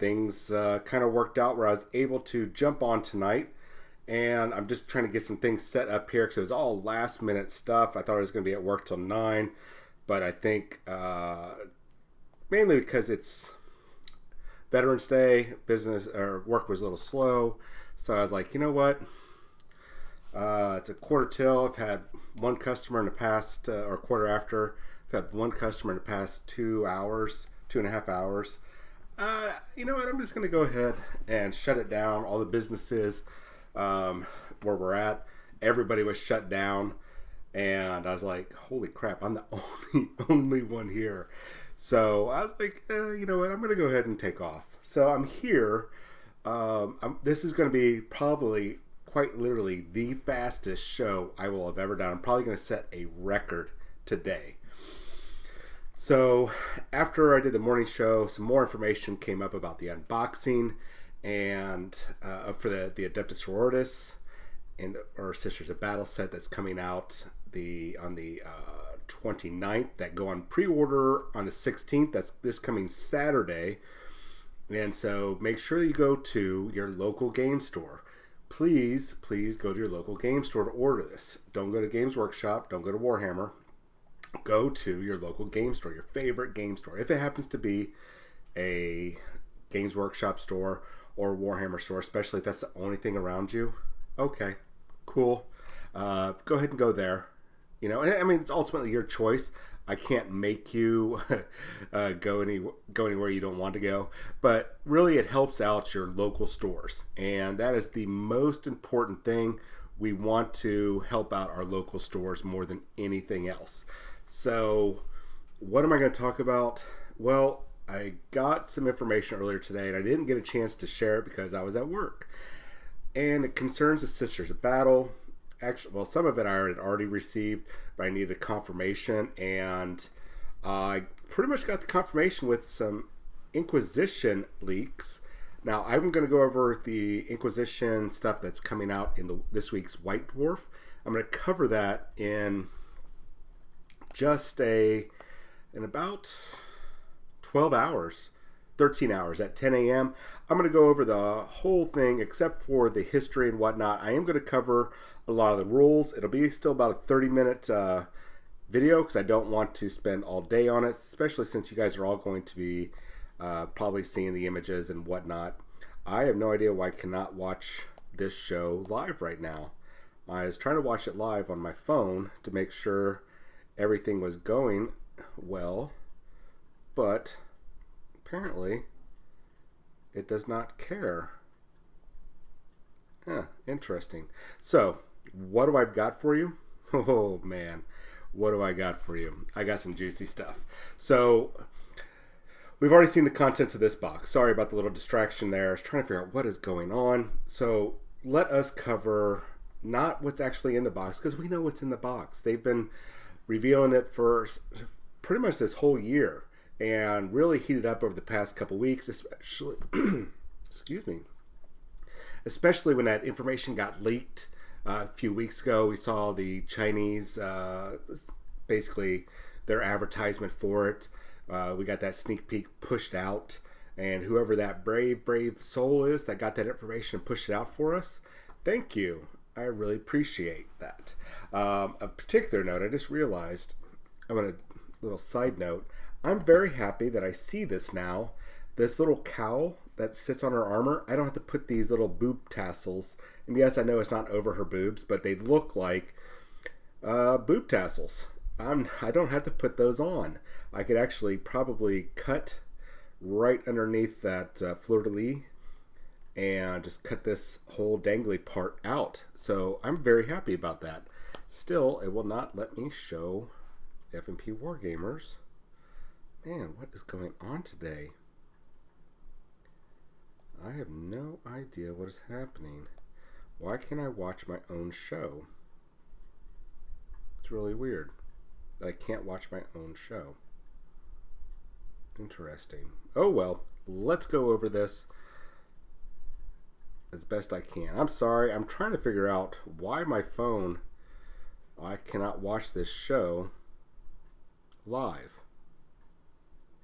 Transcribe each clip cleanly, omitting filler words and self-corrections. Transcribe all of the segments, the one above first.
things kind of worked out where I was able to jump on tonight. And I'm just trying to get some things set up here because it was all last minute stuff. I thought I was going to be at work till 9, but I think mainly because it's Veterans Day, business or work was a little slow. So I was like, you know what? It's a quarter till. I've had one customer in the past, or quarter after. I've had one customer in the past 2 hours, 2.5 hours. You know what? I'm just going to go ahead and shut it down. All the businesses where we're at, everybody was shut down. And I was like, holy crap, I'm the only one here. So I was like, you know what? I'm going to go ahead and take off. So I'm here. This is going to be probably quite literally the fastest show I will have ever done. I'm probably going to set a record today. So after I did the morning show, some more information came up about the unboxing and for the Adeptus Sororitas and or Sisters of Battle set that's coming out on the 29th, that go on pre-order on the 16th. That's this coming Saturday. And so make sure you go to your local game store. Please go to your local game store to order this. Don't go to Games Workshop. Don't go to Warhammer. Go to your local game store, your favorite game store. If it happens to be a Games Workshop store or Warhammer store, especially if that's the only thing around you, okay, cool. Go ahead and go there. You know, I mean, it's ultimately your choice. I can't make you go anywhere you don't want to go, but really it helps out your local stores, and that is the most important thing. We want to help out our local stores more than anything else. So what am I going to talk about? Well, I got some information earlier today, and I didn't get a chance to share it because I was at work, and it concerns the Sisters of Battle. Actually, well, some of it I had already received, but I needed a confirmation, and I pretty much got the confirmation with some Inquisition leaks. Now, I'm going to go over the Inquisition stuff that's coming out in this week's White Dwarf. I'm going to cover that in about 12 hours, 13 hours at 10 a.m. I'm going to go over the whole thing except for the history and whatnot. I am going to cover a lot of the rules. It'll be still about a 30-minute video because I don't want to spend all day on it, especially since you guys are all going to be probably seeing the images and whatnot. I have no idea why I cannot watch this show live right now. I was trying to watch it live on my phone to make sure everything was going well, but apparently it does not care. Interesting. So, what do I've got for you? Oh man, what do I got for you? I got some juicy stuff. So, we've already seen the contents of this box. Sorry about the little distraction there. I was trying to figure out what is going on. So, let us cover not what's actually in the box, because we know what's in the box. They've been revealing it for pretty much this whole year, and really heated up over the past couple weeks, especially excuse me, especially when that information got leaked a few weeks ago. We saw the Chinese basically their advertisement for it. We got that sneak peek pushed out, and whoever that brave soul is that got that information and pushed it out for us, thank you. I really appreciate that. A particular note, I just realized, I'm going to, little side note, I'm very happy that I see this now. This little cowl that sits on her armor, I don't have to put these little boob tassels. And yes, I know it's not over her boobs, but they look like boob tassels. I don't have to put those on. I could actually probably cut right underneath that fleur-de-lis and just cut this whole dangly part out. So I'm very happy about that. Still, it will not let me show FNP Wargamers. Man, what is going on today? I have no idea what is happening. Why can't I watch my own show? It's really weird that I can't watch my own show. Interesting. Oh well, let's go over this as best I can. I'm sorry, I'm trying to figure out why my phone, I cannot watch this show live.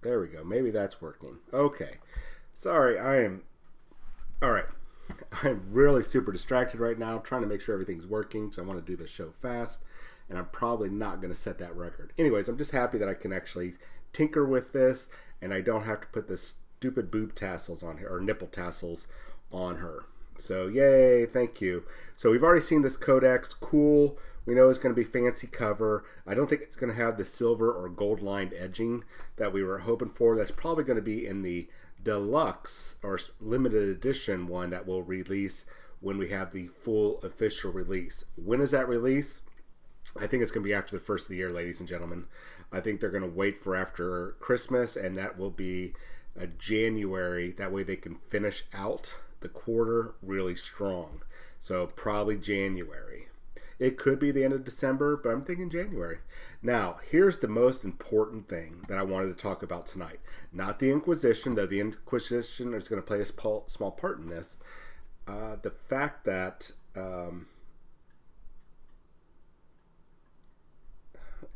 There we go. Maybe that's working. Okay. Sorry, I am. All right. I'm really super distracted right now, trying to make sure everything's working, so I want to do this show fast, and I'm probably not going to set that record. Anyways, I'm just happy that I can actually tinker with this, and I don't have to put the stupid boob tassels on her, or nipple tassels on her. So, yay, thank you. So, we've already seen this codex. Cool. We know it's going to be fancy cover. I don't think it's going to have the silver or gold lined edging that we were hoping for. That's probably going to be in the deluxe or limited edition one that will release when we have the full official release. When is that release? I think it's going to be after the first of the year, ladies and gentlemen. I think they're going to wait for after Christmas, and that will be January. That way they can finish out the quarter really strong. So probably January. It could be the end of December, but I'm thinking January. Now, here's the most important thing that I wanted to talk about tonight. Not the Inquisition, though the Inquisition is going to play a small part in this. The fact that...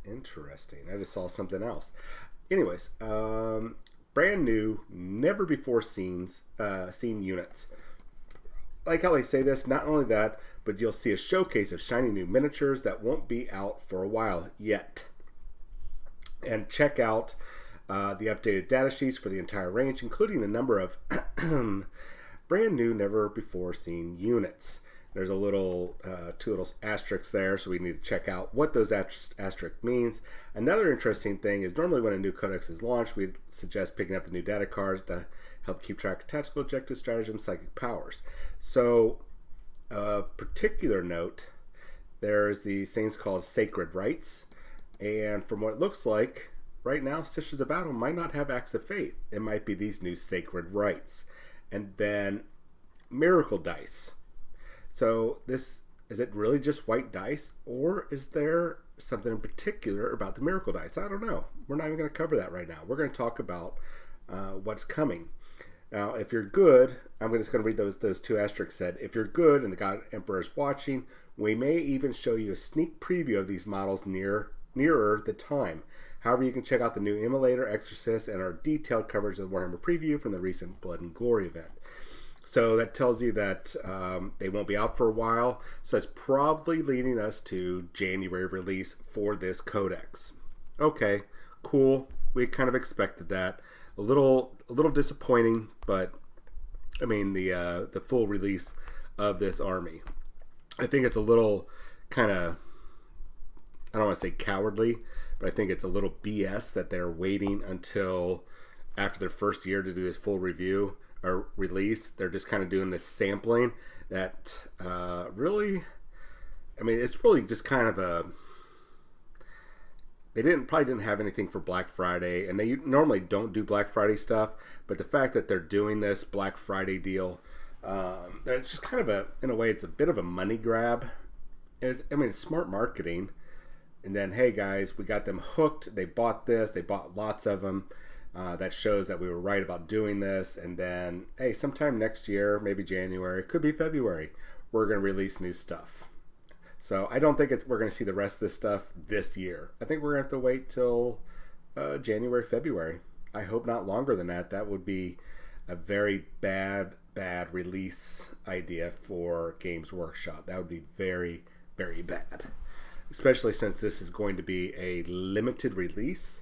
interesting. I just saw something else. Anyways, brand new, never before seen units. Like how they say this, not only that, but you'll see a showcase of shiny new miniatures that won't be out for a while yet. And check out the updated data sheets for the entire range, including a number of brand new, never before seen units. There's a little, two little asterisks there, so we need to check out what those asterisks means. Another interesting thing is normally when a new codex is launched, we suggest picking up the new data cards to help keep track of tactical objectives, stratagems, psychic powers. So, particular note, there's these things called sacred rites, and from what it looks like, right now, Sisters of Battle might not have acts of faith. It might be these new sacred rites. And then miracle dice. So this, is it really just white dice, or is there something in particular about the miracle dice? I don't know. We're not even going to cover that right now. We're going to talk about what's coming. Now, if you're good, I'm just going to read those two asterisks said. If you're good and the God Emperor is watching, we may even show you a sneak preview of these models nearer the time. However, you can check out the new Immolator, Exorcist, and our detailed coverage of the Warhammer preview from the recent Blood and Glory event. So that tells you that they won't be out for a while. So it's probably leading us to January release for this codex. Okay, cool. We kind of expected that. A little disappointing, but I mean the full release of this army. I think it's a little kind of, I don't want to say cowardly, but I think it's a little BS that they're waiting until after their first year to do this full review or release. They're just kind of doing this sampling that really, I mean, it's really just kind of a, they probably didn't have anything for Black Friday, and they normally don't do Black Friday stuff, but the fact that they're doing this Black Friday deal, it's just kind of in a way, it's a bit of a money grab. It's smart marketing. And then, hey guys, we got them hooked. They bought this. They bought lots of them. That shows that we were right about doing this. And then, hey, sometime next year, maybe January, could be February, we're going to release new stuff. So I don't think we're going to see the rest of this stuff this year. I think we're going to have to wait till January, February. I hope not longer than that. That would be a very bad release idea for Games Workshop. That would be very, very bad. Especially since this is going to be a limited release.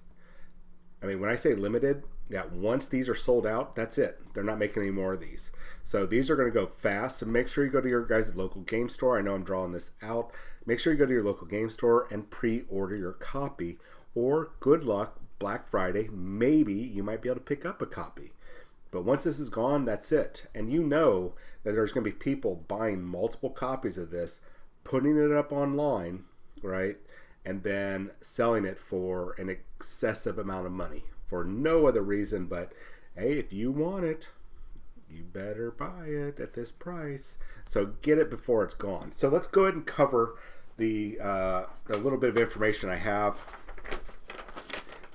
I mean, when I say limited, yeah, once these are sold out, that's it. They're not making any more of these. So these are going to go fast. So make sure you go to your guys' local game store. I know I'm drawing this out. Make sure you go to your local game store and pre-order your copy. Or good luck, Black Friday, maybe you might be able to pick up a copy. But once this is gone, that's it. And you know that there's going to be people buying multiple copies of this, putting it up online, right? And then selling it for an excessive amount of money for no other reason but, hey, if you want it, you better buy it at this price. So get it before it's gone. So let's go ahead and cover the little bit of information I have.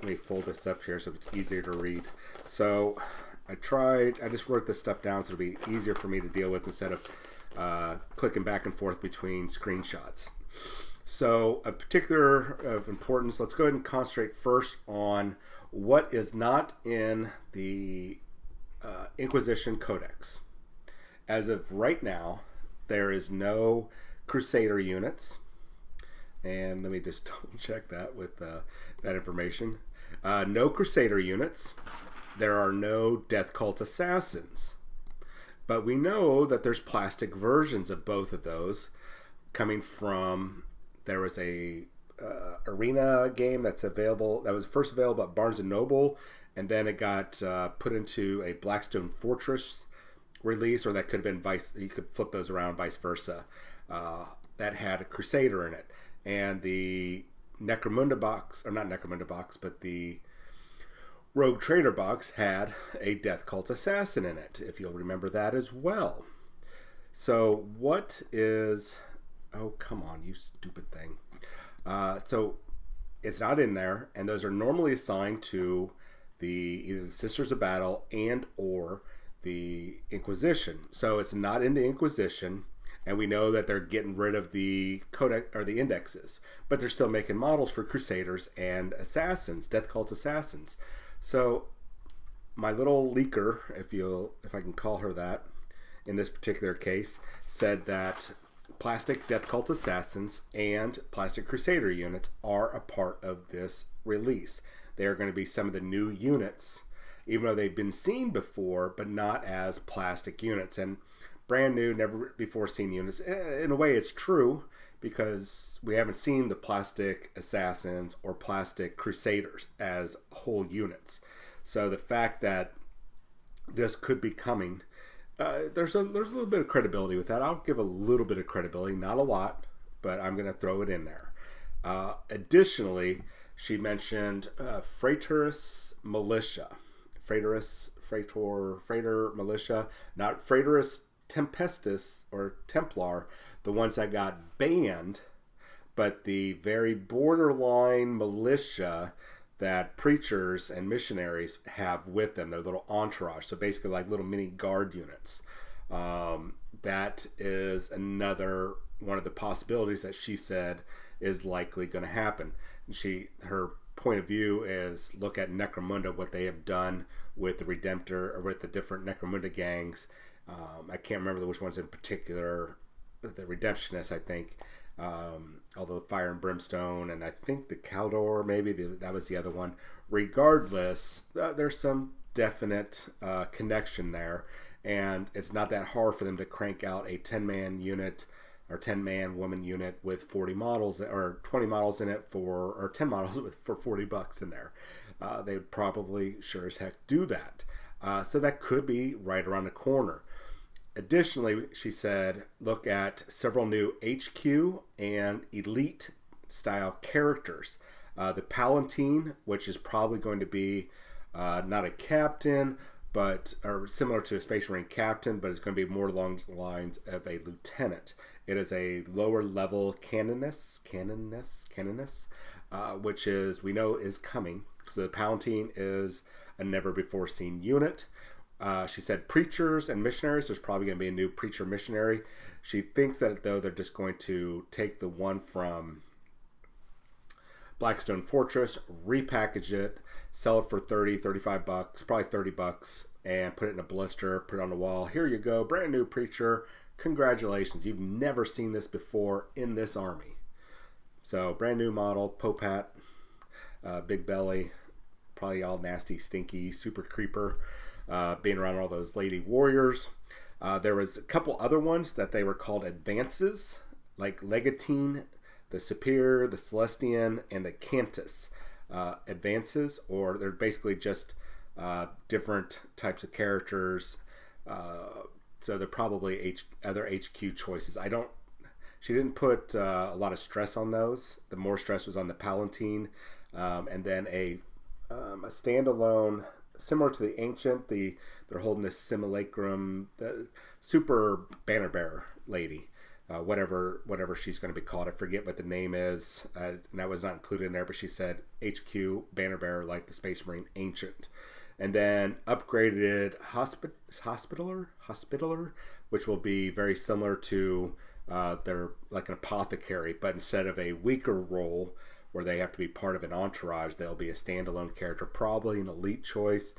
Let me fold this up here so it's easier to read. So I just wrote this stuff down so it'll be easier for me to deal with instead of clicking back and forth between screenshots. So a particular of importance, let's go ahead and concentrate first on what is not in the Inquisition Codex. As of right now, there is no Crusader units. And let me just double check that with that information. No Crusader units. There are no Death Cult Assassins. But we know that there's plastic versions of both of those coming from... There was a arena game that was first available at Barnes & Noble, and then it got put into a Blackstone Fortress release, or that could have been you could flip those around, vice versa. That had a Crusader in it. And the Necromunda box, or not Necromunda box, but the Rogue Trader box had a Death Cult Assassin in it, if you'll remember that as well. So what is... Oh, come on, you stupid thing. So it's not in there, and those are normally assigned to either the Sisters of Battle and or the Inquisition. So it's not in the Inquisition, and we know that they're getting rid of the codex or the indexes, but they're still making models for Crusaders and Assassins, Death Cult Assassins. So my little leaker, if I can call her that, in this particular case, said that plastic Death Cult Assassins and plastic Crusader units are a part of this release. They are going to be some of the new units, even though they've been seen before, but not as plastic units. And brand new, never before seen units. In a way, it's true, because we haven't seen the plastic Assassins or plastic Crusaders as whole units. So the fact that this could be coming... there's a little bit of credibility with that. I'll give a little bit of credibility, not a lot, but I'm going to throw it in there. Additionally, she mentioned Fraterus Militia. Freitor Militia, not Fraterus Tempestus or Templar, the ones that got banned, but the very borderline militia that preachers and missionaries have with them, their little entourage. So basically like little mini guard units. That is another one of the possibilities that she said is likely going to happen. Her point of view is look at Necromunda, what they have done with the Redemptor, or with the different Necromunda gangs. I can't remember which ones in particular. The Redemptionists, I think. Although Fire and Brimstone, and I think the Caldor, maybe that was the other one. Regardless, there's some definite connection there, and it's not that hard for them to crank out a 10-man unit or 10-man woman unit with 40 models or 20 models in it or 10 models for $40 in there. They would probably sure as heck do that. So that could be right around the corner. Additionally, she said, look at several new HQ and Elite style characters. The Palatine, which is probably going to be not a captain, or similar to a Space Marine captain, but it's going to be more along the lines of a lieutenant. It is a lower level canoness, which we know is coming. So the Palatine is a never before seen unit. She said preachers and missionaries. There's probably going to be a new preacher missionary. She thinks that, though, they're just going to take the one from Blackstone Fortress, repackage it, sell it for $35, probably $30, and put it in a blister, put it on the wall. Here you go, brand new preacher. Congratulations. You've never seen this before in this army. So, brand new model, Pope hat, big belly, probably all nasty, stinky, super creeper. Being around all those lady warriors. There was a couple other ones that they were called advances, like Legatine, the Superior, the Celestian, and the Cantus. Advances, or they're basically just different types of characters. So they're probably other HQ choices. She didn't put a lot of stress on those. The more stress was on the Palatine, and then a standalone. Similar to the Ancient, they're holding this simulacrum, the super banner bearer lady, whatever she's going to be called. I forget what the name is, and that was not included in there, but she said HQ banner bearer like the Space Marine Ancient. And then upgraded Hospitaller, which will be very similar to they're like an apothecary, but instead of a weaker role where they have to be part of an entourage, they'll be a standalone character, probably an elite choice.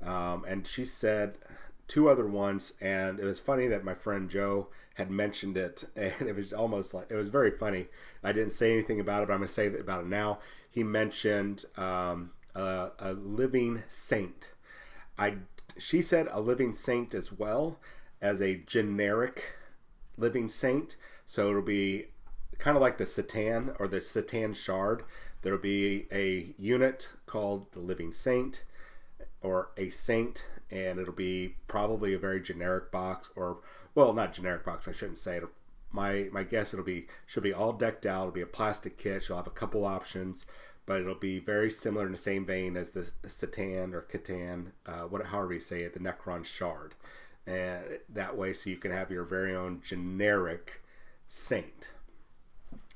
And she said two other ones, and it was funny that my friend Joe had mentioned it, and it was almost like, it was very funny. I didn't say anything about it, but I'm going to say about it now. He mentioned a living saint. She said a living saint as well as a generic living saint. So it'll be kind of like the Satan or the Satan shard. There'll be a unit called the living saint or a saint, and it'll be probably a very generic box, or, well, not generic box, I shouldn't say it. My guess, she'll be all decked out. It'll be a plastic kit. She'll have a couple options, but it'll be very similar in the same vein as the Satan or Catan, however you say it, the Necron shard. And that way, so you can have your very own generic saint,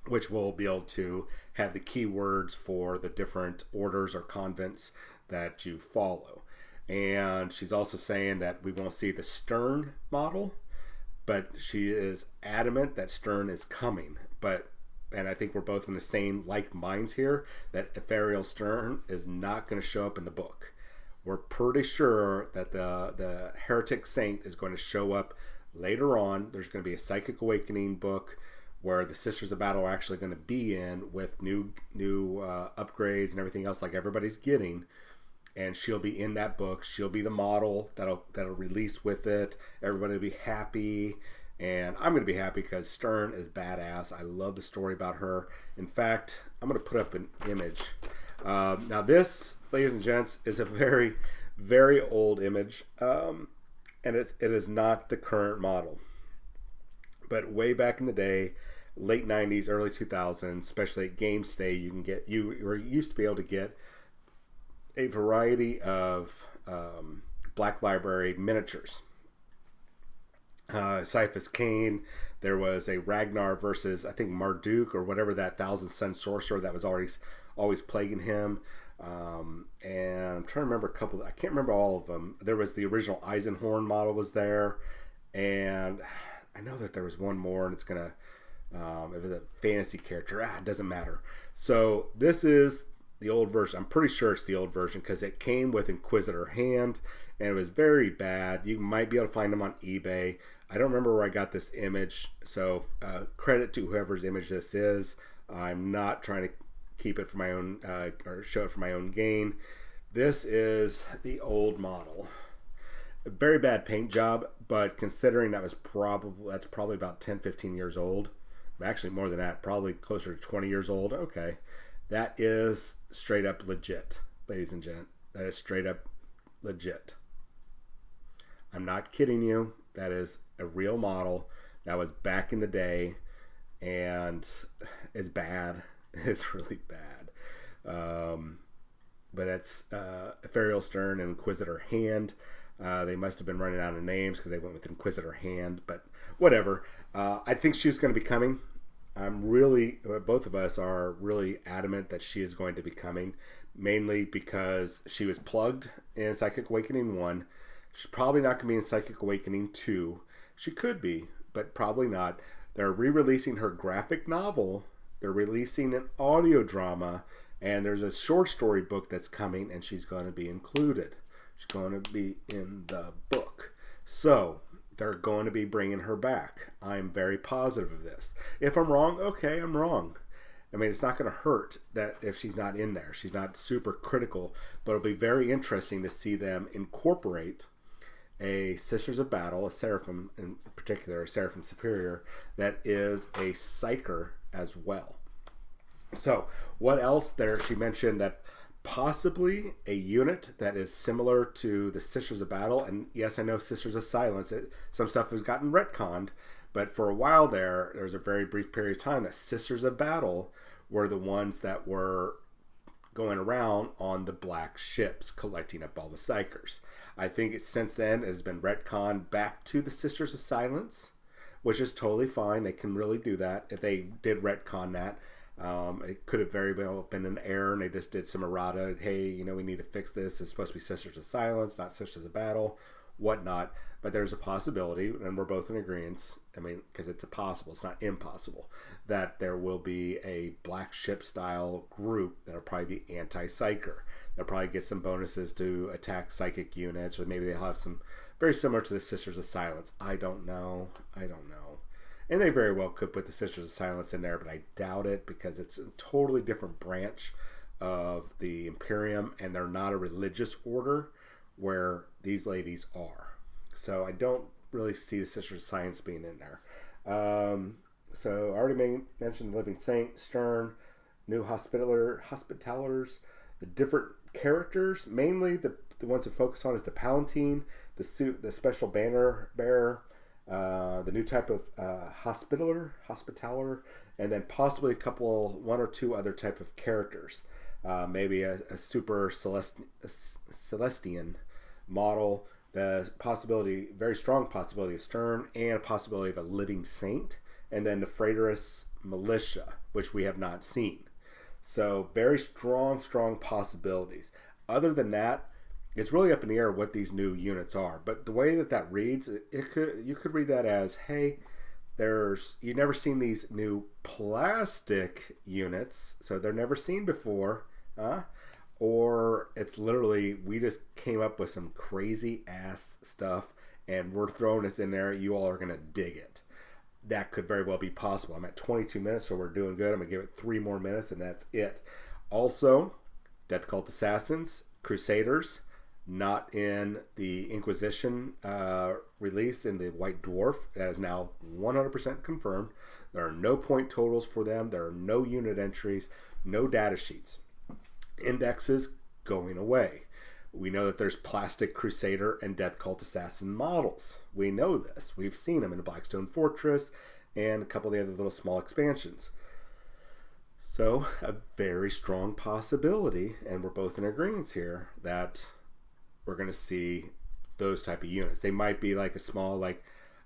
which will be able to have the keywords for the different orders or convents that you follow. And she's also saying that we won't see the Stern model, but she is adamant that Stern is coming. And I think we're both in the same like minds here, that Ethereal Stern is not going to show up in the book. We're pretty sure that the Heretic Saint is going to show up later on. There's going to be a Psychic Awakening book where the Sisters of Battle are actually going to be in with new upgrades and everything else like everybody's getting. And she'll be in that book. She'll be the model that'll release with it. Everybody will be happy. And I'm going to be happy because Stern is badass. I love the story about her. In fact, I'm going to put up an image. Now this, ladies and gents, is a very, very old image. And it is not the current model. But way back in the day, late 90s, early 2000s, especially at GameStay, you were used to be able to get a variety of Black Library miniatures. Cyphus Cain, there was a Ragnar versus, I think, Marduk or whatever, that Thousand Sun sorcerer that was always plaguing him. And I'm trying to remember a couple, I can't remember all of them. There was the original Eisenhorn model was there, and I know that there was one more, and it's gonna it was a fantasy character. It doesn't matter. So this is the old version. I'm pretty sure it's the old version because it came with Inquisitor Hand, and it was very bad. You might be able to find them on eBay. I don't remember where I got this image, so credit to whoever's image this is. I'm not trying to keep it for my own or show it for my own gain. This is the old model. A very bad paint job, but considering that's probably about 10-15 years old. Actually more than that, probably closer to 20 years old. Okay, that is straight up legit, ladies and gents. That is straight up legit. I'm not kidding you. That is a real model. That was back in the day, and it's bad. It's really bad. But that's Ethereal Stern and Inquisitor Hand. They must have been running out of names because they went with Inquisitor Hand, but whatever. I think she's going to be coming. Both of us are really adamant that she is going to be coming, mainly because she was plugged in Psychic Awakening 1. She's probably not going to be in Psychic Awakening 2. She could be, but probably not. They're re-releasing her graphic novel. They're releasing an audio drama, and there's a short story book that's coming, and she's going to be included. She's going to be in the book. So they're going to be bringing her back. I'm very positive of this. If I'm wrong, okay, I'm wrong. I mean, it's not going to hurt that if she's not in there. She's not super critical, but it'll be very interesting to see them incorporate a Sisters of Battle, a Seraphim in particular, a Seraphim Superior, that is a Psyker as well. So what else there? She mentioned that possibly a unit that is similar to the Sisters of Battle, and yes, I know Sisters of Silence, some stuff has gotten retconned, but for a while there was a very brief period of time that Sisters of Battle were the ones that were going around on the black ships collecting up all the Psykers. I think since then it has been retconned back to the Sisters of Silence, which is totally fine. They can really do that. If they did retcon that, it could have very well been an error, and they just did some errata. Hey, we need to fix this. It's supposed to be Sisters of Silence, not Sisters of Battle. whatnot. But there's a possibility, and we're both in agreement. I mean, because it's possible, it's not impossible, that there will be a Black Ship style group that'll probably be anti-psyker. They'll probably get some bonuses to attack psychic units, or maybe they'll have some very similar to the Sisters of Silence. I don't know. And they very well could put the Sisters of Silence in there, but I doubt it because it's a totally different branch of the Imperium, and they're not a religious order where these ladies are. So I don't really see the Sisters of Science being in there. So I already mentioned Living Saint, Stern, new Hospitallers, the different characters. Mainly the ones to focus on is the Palatine, the special banner bearer, the new type of Hospitaller, and then possibly one or two other type of characters. Maybe a super Celestian model. The possibility, very strong possibility of Stern, and a possibility of a Living Saint, and then the Freighteress Militia, which we have not seen. So very strong possibilities. Other than that, it's really up in the air what these new units are. But the way that reads, you could read that as, hey, you've never seen these new plastic units, so they're never seen before, or it's literally, we just came up with some crazy ass stuff and we're throwing this in there. You all are going to dig it. That could very well be possible. I'm at 22 minutes, so we're doing good. I'm going to give it 3 more minutes, and that's it. Also, Death Cult Assassins, Crusaders, not in the Inquisition release in the White Dwarf. That is now 100% confirmed. There are no point totals for them. There are no unit entries, no data sheets. Indexes going away. We know that there's plastic Crusader and Death Cult Assassin models. We know this. We've seen them in the Blackstone Fortress and a couple of the other little small expansions. So a very strong possibility, and we're both in agreement here, that we're going to see those type of units. They might be like a small,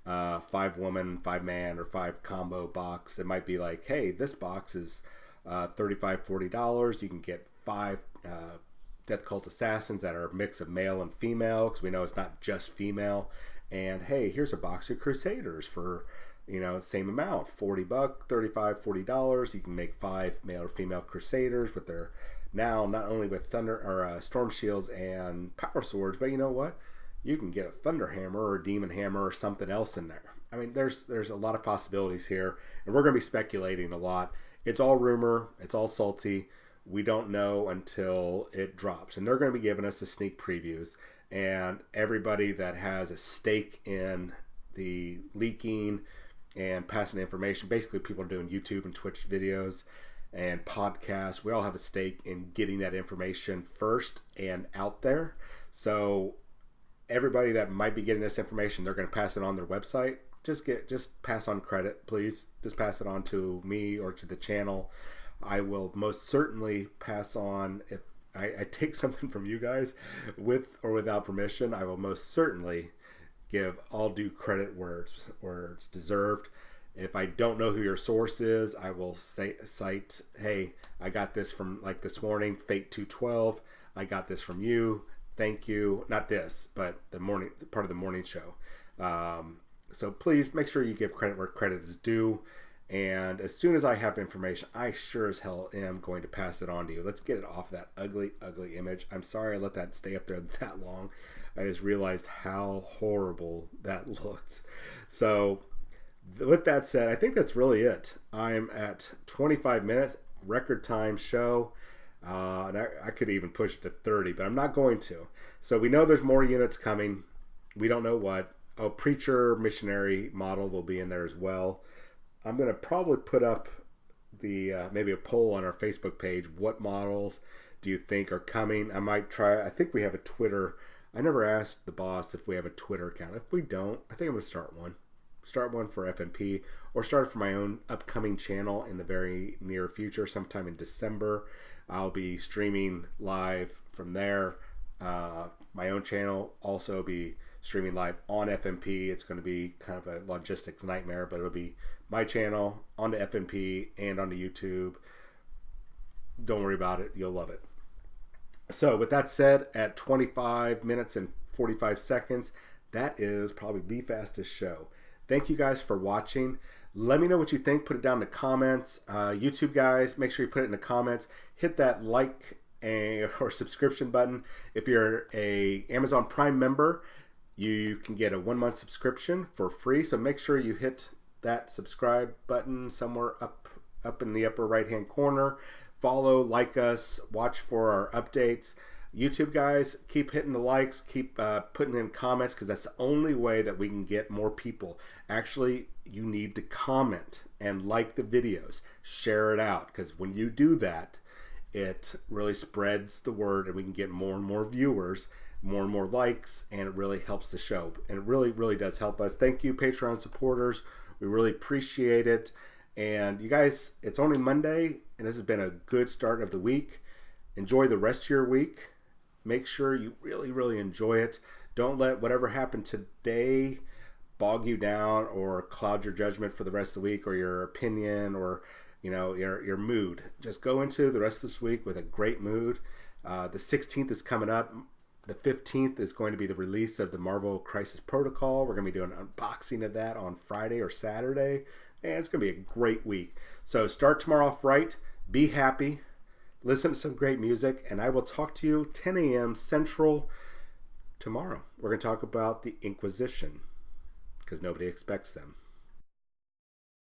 5-woman, 5-man, or 5 combo box. It might be like, hey, this box is $35, $40. You can get 5 Death Cult Assassins that are a mix of male and female, because we know it's not just female. And hey, here's a box of Crusaders for, same amount, $40, $35, $40. You can make 5 male or female Crusaders with their, now not only with thunder or storm shields and power swords, but you know what? You can get a thunder hammer or a demon hammer or something else in there. I mean, there's a lot of possibilities here, and we're going to be speculating a lot. It's all rumor. It's all salty. We don't know until it drops, and they're going to be giving us the sneak previews, and everybody that has a stake in the leaking and passing information, basically people are doing YouTube and Twitch videos and podcasts, we all have a stake in getting that information first and out there. So everybody that might be getting this information, they're going to pass it on their website. Just pass on credit, please. Just pass it on to me or to the channel. I will most certainly pass on, if I take something from you guys with or without permission, I will most certainly give all due credit where it's deserved. If I don't know who your source is, I will cite, hey, I got this from, like this morning, Fate 212. I got this from you. Thank you. Not this, but part of the morning show. So please make sure you give credit where credit is due. And as soon as I have information, I sure as hell am going to pass it on to you. Let's get it off that ugly, ugly image. I'm sorry I let that stay up there that long. I just realized how horrible that looked. So with that said, I think that's really it. I'm at 25 minutes, record time show. And I could even push it to 30, but I'm not going to. So we know there's more units coming. We don't know what. Oh, Preacher Missionary model will be in there as well. I'm going to probably put up the maybe a poll on our Facebook page. What models do you think are coming? I might try. I think we have a Twitter. I never asked the boss if we have a Twitter account. If we don't, I think I'm going to start one. Start one for FNP, or start for my own upcoming channel in the very near future, sometime in December. I'll be streaming live from there. My own channel also be streaming live on FNP. It's going to be kind of a logistics nightmare, but it'll be my channel onto FNP and onto YouTube. Don't worry about it. You'll love it. So with that said, at 25 minutes and 45 seconds, that is probably the fastest show. Thank you guys for watching. Let me know what you think. Put it down in the comments. YouTube guys, make sure you put it in the comments. Hit that like or subscription button. If you're a Amazon Prime member, you can get a 1-month subscription for free. So make sure you hit that subscribe button somewhere up in the upper right hand corner. Follow, like us, watch for our updates. YouTube guys, keep hitting the likes, keep putting in comments, because that's the only way that we can get more people. Actually, you need to comment and like the videos, share it out, because when you do that, it really spreads the word and we can get more and more viewers, more and more likes, and it really helps the show. And it really, really does help us. Thank you, Patreon supporters. We really appreciate it. And you guys, it's only Monday, and this has been a good start of the week. Enjoy the rest of your week. Make sure you really, really enjoy it. Don't let whatever happened today bog you down or cloud your judgment for the rest of the week, or your opinion, or your mood. Just go into the rest of this week with a great mood. The 16th is coming up. The 15th is going to be the release of the Marvel Crisis Protocol. We're going to be doing an unboxing of that on Friday or Saturday. And it's going to be a great week. So start tomorrow off right. Be happy. Listen to some great music. And I will talk to you 10 a.m. Central tomorrow. We're going to talk about the Inquisition, because nobody expects them.